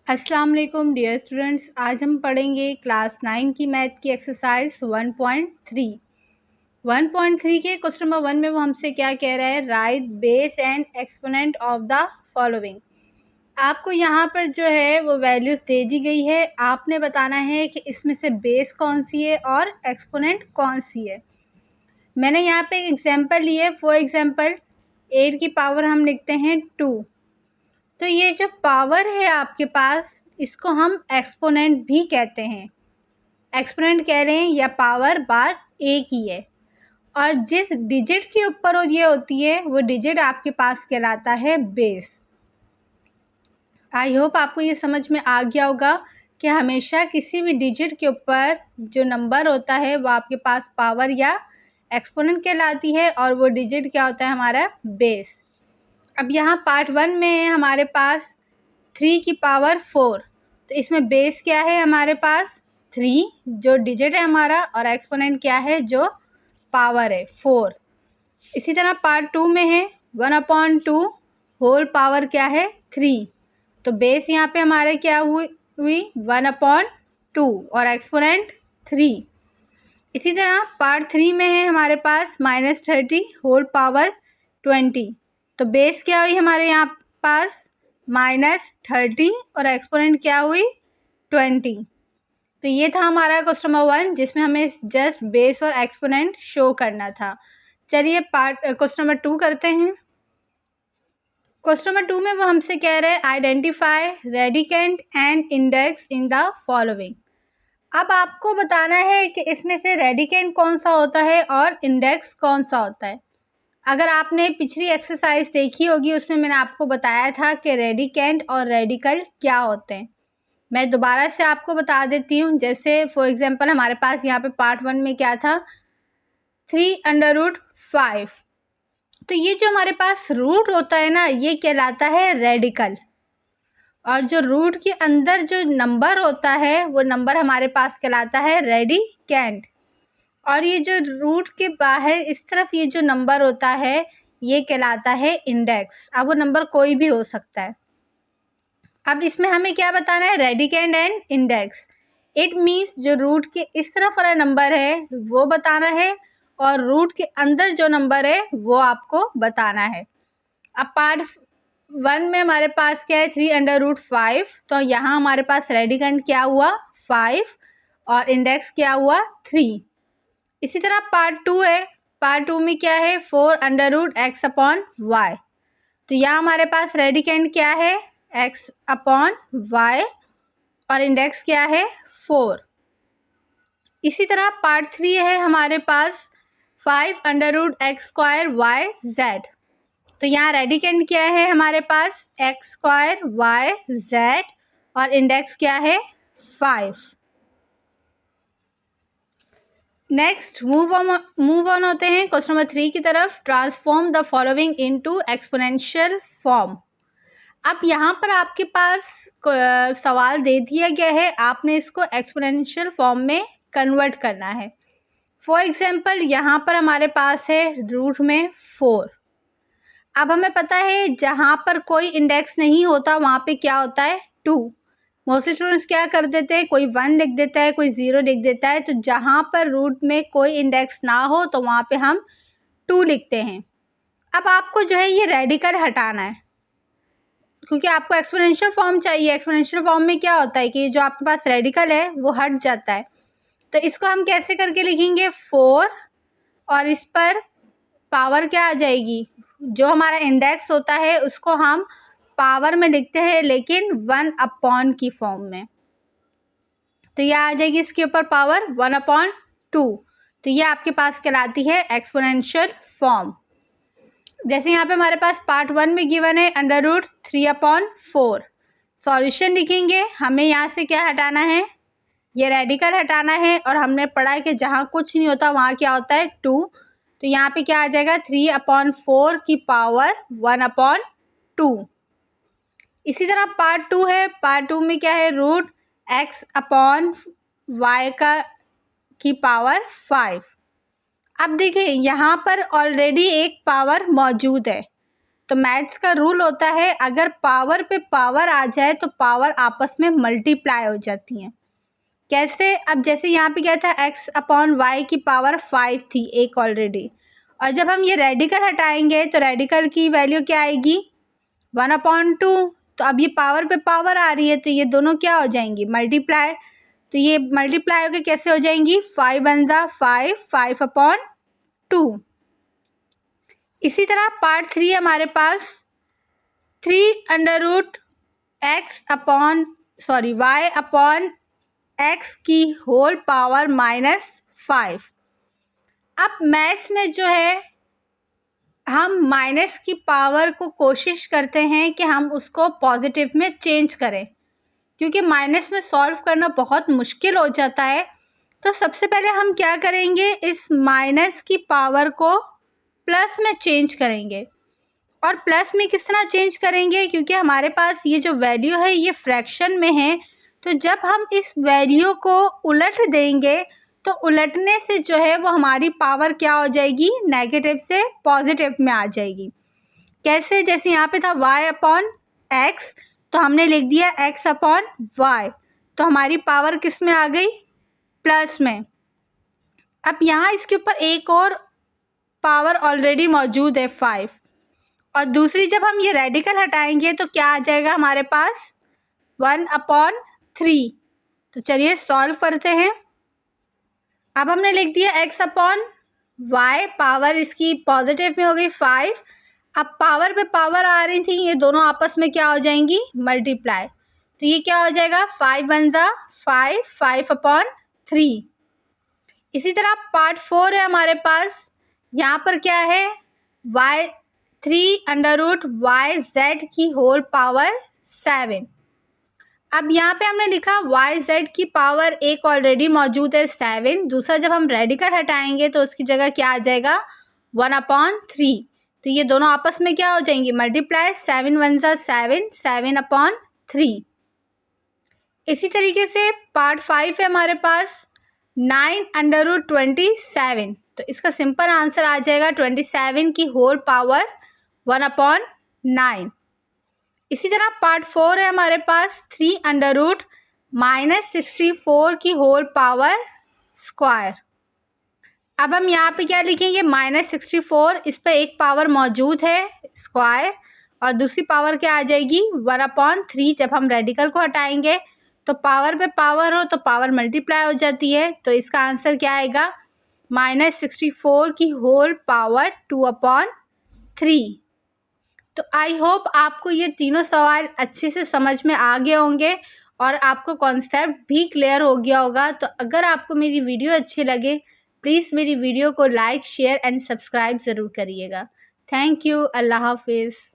अस्सलाम वालेकुम dear students. आज हम पढ़ेंगे क्लास 9 की मैथ की एक्सरसाइज 1.3। 1.3 के क्वेश्चन नंबर 1 में वो हमसे क्या कह रहा है, right base and exponent of the following. आपको यहाँ पर जो है वो वैल्यूज़ दे दी गई है, आपने बताना है कि इसमें से बेस कौन सी है और एक्सपोनेंट कौन सी है। मैंने यहाँ पे एक एग्जाम्पल ली है। फॉर एग्जाम्पल 8 की पावर हम लिखते हैं 2। तो ये जो पावर है आपके पास, इसको हम एक्सपोनेंट भी कहते हैं। एक्सपोनेंट कह रहे हैं या पावर, बात एक ही है। और जिस डिजिट के ऊपर ये होती है वो डिजिट आपके पास कहलाता है बेस। आई होप आपको ये समझ में आ गया होगा कि हमेशा किसी भी डिजिट के ऊपर जो नंबर होता है वो आपके पास पावर या एक्सपोनेंट कहलाती है और वो डिजिट क्या होता है, हमारा बेस। अब यहाँ पार्ट 1 में है हमारे पास 3 की पावर 4। तो इसमें बेस क्या है हमारे पास 3 जो डिजिट है हमारा, और एक्सपोनेंट क्या है जो पावर है 4। इसी तरह पार्ट 2 में है 1/2 होल पावर क्या है 3। तो बेस यहाँ पे हमारे क्या हुई 1/2 और एक्सपोनेंट 3। इसी तरह पार्ट 3 में है हमारे पास -30 होल पावर 20। तो बेस क्या हुई हमारे यहाँ पास -30 और एक्सपोनेंट क्या हुई 20। तो ये था हमारा क्वेश्चन नंबर 1 जिसमें हमें जस्ट बेस और एक्सपोनेंट शो करना था। चलिए क्वेश्चन नंबर 2 करते हैं। क्वेश्चन नंबर 2 में वो हमसे कह रहे हैं identify radicand and index in the following. अब आपको बताना है कि इसमें से रेडिकेंट कौन सा होता है और इंडेक्स कौन सा होता है। अगर आपने पिछली एक्सरसाइज देखी होगी उसमें मैंने आपको बताया था कि रेडिकेंट और रेडिकल क्या होते हैं। मैं दोबारा से आपको बता देती हूँ। जैसे फॉर एग्जांपल हमारे पास यहाँ पे पार्ट 1 में क्या था 3√5। तो ये जो हमारे पास रूट होता है ना, ये कहलाता है रेडिकल। और जो रूट के अंदर जो नंबर होता है वो नंबर हमारे पास कहलाता है रेडिकेंट। और ये जो रूट के बाहर इस तरफ ये जो नंबर होता है ये कहलाता है इंडेक्स। अब वो नंबर कोई भी हो सकता है। अब इसमें हमें क्या बताना है, radicand and index. It means जो रूट के इस तरफ वाला नंबर है वो बताना है और रूट के अंदर जो नंबर है वो आपको बताना है। अब पार्ट 1 में हमारे पास क्या है 3√5। तो यहाँ हमारे पास रेडिकेंट क्या हुआ 5 और इंडेक्स क्या हुआ 3। इसी तरह पार्ट 2 है। पार्ट 2 में क्या है 4√x/y। तो यहाँ हमारे पास रेडिकेंट क्या है x/y और इंडेक्स क्या है 4। इसी तरह पार्ट 3 है हमारे पास 5√x²y/z। तो यहाँ रेडिकेंट क्या है हमारे पास x²y/z और इंडेक्स क्या है 5। नेक्स्ट मूव ऑन होते हैं क्वेश्चन नंबर 3 की तरफ। Transform the following into exponential form. अब यहाँ पर आपके पास सवाल दे दिया गया है, आपने इसको एक्सपोनेंशियल फॉर्म में कन्वर्ट करना है। फॉर एग्जांपल यहाँ पर हमारे पास है रूट में 4। अब हमें पता है जहाँ पर कोई इंडेक्स नहीं होता वहाँ पे क्या होता है 2। मोस्टली स्टूडेंट्स क्या कर देते हैं, कोई 1 लिख देता है, कोई 0 लिख देता है। तो जहाँ पर रूट में कोई इंडेक्स ना हो तो वहाँ पे हम 2 लिखते हैं। अब आपको जो है ये रेडिकल हटाना है क्योंकि आपको एक्सपोनेंशियल फॉर्म चाहिए। एक्सपोनेंशियल फॉर्म में क्या होता है कि जो आपके पास रेडिकल है वो हट जाता है। तो इसको हम कैसे करके लिखेंगे 4 और इस पर पावर क्या आ जाएगी, जो हमारा इंडेक्स होता है उसको हम पावर में लिखते हैं लेकिन 1/, की फॉर्म में। तो यह आ जाएगी इसके ऊपर पावर 1/2। तो ये आपके पास कहलाती है एक्सपोनेंशियल फॉर्म। जैसे यहाँ पे हमारे पास पार्ट 1 में गिवन है √3/4। सॉल्यूशन लिखेंगे, हमें यहाँ से क्या हटाना है, ये रेडिकल हटाना है। और हमने पढ़ा है कि जहाँ कुछ नहीं होता वहाँ क्या होता है 2। तो यहाँ पे क्या आ जाएगा 3/4 की पावर 1/2। इसी तरह पार्ट 2 है। पार्ट 2 में क्या है √x/y की पावर 5। अब देखिए यहाँ पर ऑलरेडी एक पावर मौजूद है तो मैथ्स का रूल होता है अगर पावर पे पावर आ जाए तो पावर आपस में मल्टीप्लाई हो जाती हैं। कैसे? अब जैसे यहाँ पे क्या था, x अपॉन वाई की पावर 5 थी एक ऑलरेडी, और जब हम ये रेडिकल हटाएंगे तो रेडिकल की वैल्यू क्या आएगी, 1/2। तो अब ये पावर पे पावर आ रही है तो ये दोनों क्या हो जाएंगी, मल्टीप्लाई। तो ये मल्टीप्लाई होकर कैसे हो जाएंगी, 5 1 जा 5, 5/2। इसी तरह पार्ट 3 हमारे पास 3 y अपॉन x की होल पावर -5। अब मैथ्स में जो है हम माइनस की पावर को कोशिश करते हैं कि हम उसको पॉजिटिव में चेंज करें, क्योंकि माइनस में सॉल्व करना बहुत मुश्किल हो जाता है। तो सबसे पहले हम क्या करेंगे, इस माइनस की पावर को प्लस में चेंज करेंगे। और प्लस में किस तरह चेंज करेंगे, क्योंकि हमारे पास ये जो वैल्यू है ये फ्रैक्शन में है, तो जब हम इस वैल्यू को उलट देंगे तो उलटने से जो है वो हमारी पावर क्या हो जाएगी, नेगेटिव से पॉजिटिव में आ जाएगी। कैसे? जैसे यहाँ पे था y अपॉन एक्स, तो हमने लिख दिया x अपॉन वाई, तो हमारी पावर किस में आ गई, प्लस में। अब यहाँ इसके ऊपर एक और पावर ऑलरेडी मौजूद है 5, और दूसरी जब हम ये रेडिकल हटाएंगे तो क्या आ जाएगा हमारे पास, 1/3। तो चलिए सॉल्व करते हैं। अब हमने लिख दिया x अपॉन वाई, पावर इसकी पॉजिटिव में हो गई 5। अब पावर पे पावर आ रही थी, ये दोनों आपस में क्या हो जाएंगी, मल्टीप्लाई। तो ये क्या हो जाएगा, 5 1 जा 5, 5/3। इसी तरह पार्ट 4 है हमारे पास, यहाँ पर क्या है, y3√yz की होल पावर 7। अब यहाँ पे हमने लिखा yz की पावर एक ऑलरेडी मौजूद है 7, दूसरा जब हम रेडिकल हटाएंगे तो उसकी जगह क्या आ जाएगा, 1/3। तो ये दोनों आपस में क्या हो जाएंगी, मल्टीप्लाई। 7 1 जा 7, 7/3। इसी तरीके से पार्ट 5 है हमारे पास, 9√27। तो इसका सिंपल आंसर आ जाएगा 27 की होल पावर 1/9। इसी तरह पार्ट 4 है हमारे पास, 3√-64 की होल पावर स्क्वायर। अब हम यहाँ पे क्या लिखेंगे, -64, इस पर एक पावर मौजूद है स्क्वायर, और दूसरी पावर क्या आ जाएगी, 1/3। जब हम रेडिकल को हटाएंगे तो पावर पे पावर हो तो पावर मल्टीप्लाई हो जाती है, तो इसका आंसर क्या आएगा, -64 की होल पावर 2/3। तो आई होप आपको ये तीनों सवाल अच्छे से समझ में आ गए होंगे और आपको कॉन्सेप्ट भी क्लियर हो गया होगा। तो अगर आपको मेरी वीडियो अच्छी लगे, प्लीज़ मेरी वीडियो को लाइक, शेयर एंड सब्सक्राइब ज़रूर करिएगा। Thank you. अल्लाह हाफिज़।